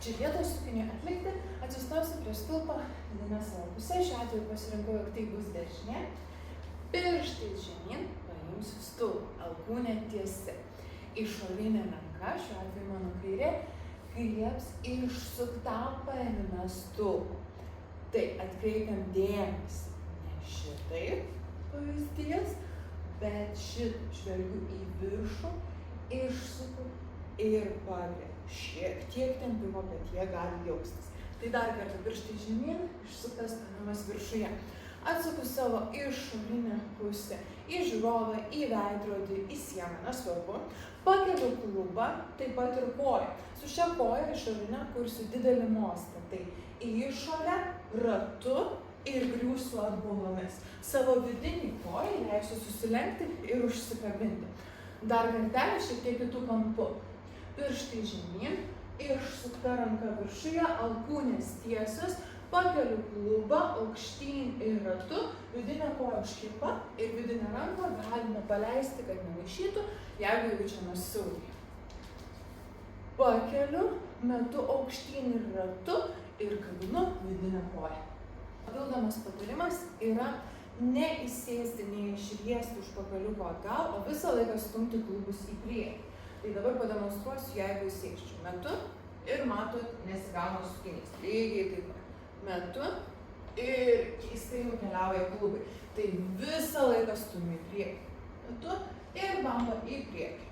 Čia vietoj sukiniui atlikti, atsistosiu prie stulpo dešinę savo pusę, šiuo atveju pasirinkau, jog tai bus dešinė. Pirštais žemyn paimsiu stulpą, alkūnė tiesi. Išorinė ranka, šiuo atveju mano kairė, grieps išsuktą paėmimą stulpą. Tai atkreipiam dėmesį, ne šitaip pavyzdys, bet šitaip žvelgiu į viršų, išsuku ir pagriebiu. Šiek tiek tempimo, bet jie gali jaustis. Tai dar kartą pirštai žemyn, išsuktas paėmimas viršuje. Atsuku savo išorinę pusę į žiūrovą, į veidrodį, į sieną, nesvarbu. Pakeliu klubą, taip pat ir koją. Su šia koja išorinę kursiu didelį mostą. Tai į išorę, ratu ir griūsiu atbulomis. Savo vidinį koją leisiu susilenkti ir užsikabinti. Dar kartelį šiek tiek kitų kampų. Pirštai žemyn, išsukta ranka viršuje, alkūnės tiesios, pakeliu klubą aukštyn ir ratu, vidinę koją užkirpa ir vidinę ranką galime paleisti, kad nemaišytų, jeigu jaučiamės saugiai. Pakeliu, metu aukštyn ir ratu ir kabinu vidinę koją. Papildomas patarimas yra neįsėsti, neišriesti už pakaliuko atgal, o visą laiką stumti klubus į priekį. Tai dabar pademonstruosiu, jeigu įsėsčiau. Metu ir matot, nesigauna sukinys. Lygiai taip pat. Metu ir keistai nukeliauja klubai. Tai visą laiką stumia į priekį. Metu ir bamba į priekį.